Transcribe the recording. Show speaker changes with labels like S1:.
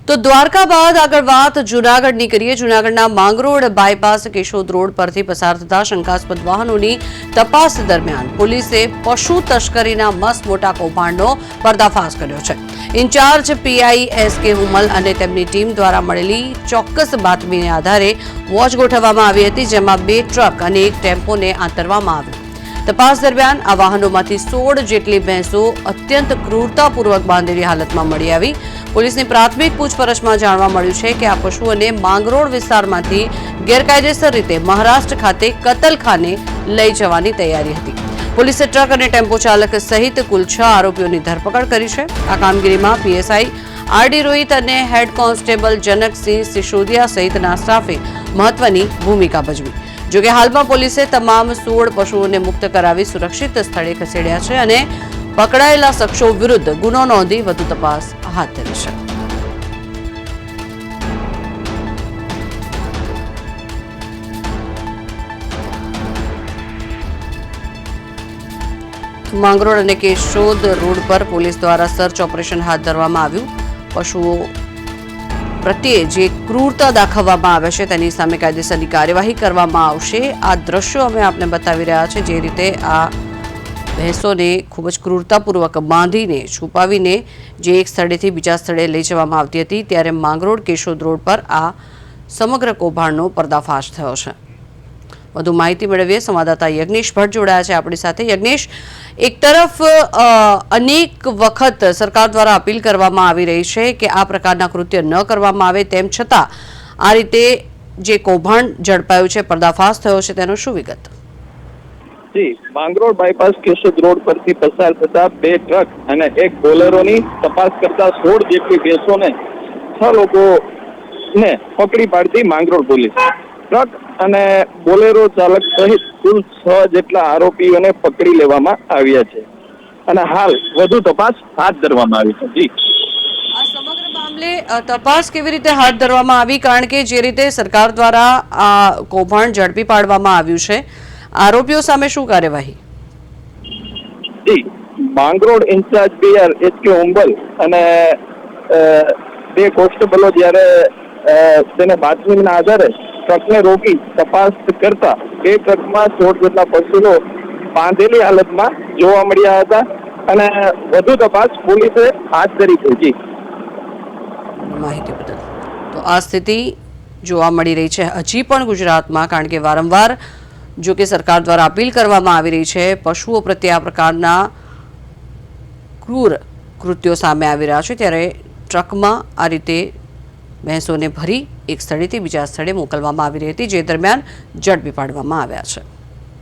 S1: તો દ્વારકા બાદ આગળ વાત જૂનાગઢની કરીએ। જૂનાગઢના માંગરોળ બાયપાસ કેશોદ રોડ પરથી પસાર થતા શંકાસ્પદ વાહનોની તપાસ દરમિયાન પોલીસે પશુ તસ્કરીના મસ્ત મોટા કૌભાંડનો પર્દાફાશ કર્યો છે। ઇન્ચાર્જ પીઆઈ એસકે હુમલ અને તેમની ટીમ દ્વારા મળેલી ચોક્કસ બાતમીને આધારે વોચ ગોઠવવામાં આવી હતી, જેમાં 2 ટ્રક અને 1 ટેમ્પોને આંતરવામાં આવ્યો। તપાસ દરમિયાન આ વાહનોમાંથી 16 જેટલી ભેંસો અત્યંત ક્રૂરતાપૂર્વક બાંધેલી હાલતમાં મળી આવી। પોલીસની પ્રાથમિક પૂછપરછમાં જાણવા મળ્યું છે કે આ પશુઓને માંગરોળ વિસ્તારમાંથી ગેરકાયદેસર રીતે મહારાષ્ટ્ર ખાતે કતલખાને લઈ જવાની તૈયારી હતી। પોલીસે ટ્રક અને ટેમ્પો ચાલક સહિત કુલ 6 આરોપીઓની ધરપકડ કરી છે। આ કામગીરીમાં પીએસઆઈ આરડી રોહિત અને હેડ કોન્સ્ટેબલ જનકસિંહ સિસોદિયા સહિતના સ્ટાફે મહત્વની ભૂમિકા ભજવી। જોકે હાલમાં પોલીસે તમામ 16 પશુઓને મુક્ત કરાવી સુરક્ષિત સ્થળે ખસેડ્યા છે અને પકડાયેલા શખ્સો વિરુદ્ધ ગુનો નોંધી વધુ તપાસ હાથ ધરી છે। માંગરોળ અને કેશોદ રોડ પર પોલીસ દ્વારા સર્ચ ઓપરેશન હાથ ધરવામાં આવ્યું। પશુઓ પ્રત્યે જે ક્રૂરતા દાખવવામાં આવે છે તેની સામે કાયદેસરની કાર્યવાહી કરવામાં આવશે। આ દ્રશ્યો અમે આપને બતાવી રહ્યા છે, જે રીતે આ ભેંસોને ખૂબ જ ક્રૂરતાપૂર્વક બાંધીને છુપાવીને જે એક સ્થળેથી બીજા સ્થળે લઈ જવામાં આવતી હતી, ત્યારે માંગરોળ કેશોદ રોડ પર આ સમગ્ર કૌભાંડનો પર્દાફાશ થયો છે। વધુ માહિતી મેળવીએ, સંવાદદાતા યજ્ઞેશ ભટ્ટ જોડાયા છે આપણી સાથે। યજ્ઞેશ, એક તરફ અનેક વખત સરકાર દ્વારા અપીલ કરવામાં આવી રહી છે કે આ પ્રકારના કૃત્ય ન કરવામાં આવે, તેમ છતાં આ રીતે જે કૌભાંડ ઝડપાયું છે, પર્દાફાશ થયો છે, તેનો શું વિગત?
S2: જી, માંગરોળ બાયપાસ કેશોદ રોડ પરથી પસાર થતા 2 ટ્રક અને 1 બોલેરોની તપાસ કરતા 16 જેટલી ભેંસોને 6 લોકોને પકડી પાડતી માંગરોળ પોલીસ। ટ્રક અને બોલેરો ચાલક સહિત કુલ 6 જેટલા આરોપીઓને પકડી લેવામાં આવ્યા છે અને હાલ વધુ તપાસ હાથ ધરવામાં આવી છે। જી,
S1: આ સમગ્ર મામલે તપાસ કેવી રીતે હાથ ધરવામાં આવી? કારણ કે જે રીતે સરકાર દ્વારા આ કૌભાંડ ઝડપી પાડવામાં આવ્યું છે, આરોપીઓ સામે શું કાર્યવાહી?
S2: જી, માંગરોળ ઇન્ચાર્જ પીઆર એસકે હુમલ અને 2 કોન્સ્ટેબલો જ્યારે તેને બાતમીના આધારે ટ્રકને રોકી તપાસ કરતા 2 ટ્રકમાં 16 જેટલા પશુઓ બાંધેલી હાલતમાં જોવા મળ્યા હતા અને વધુ તપાસ પોલીસે હાથ ધરી છે। જી,
S1: માહિતી બદલ તો આ સ્થિતિ જોવા મળી રહી છે હજી પણ ગુજરાતમાં, કારણ કે વારંવાર જો કે સરકાર દ્વારા અપીલ કરવામાં આવી રહી છે, પશુઓ પ્રત્યે આ પ્રકારના ક્રૂર કૃત્યો સામે આવી રહ્યા છે, ત્યારે ટ્રકમાં આ રીતે ભેંસોને ભરી એક સ્થળેથી બીજા સ્થળે મોકલવામાં આવી રહી હતી, જે દરમિયાન ઝડપી પાડવામાં આવ્યા છે।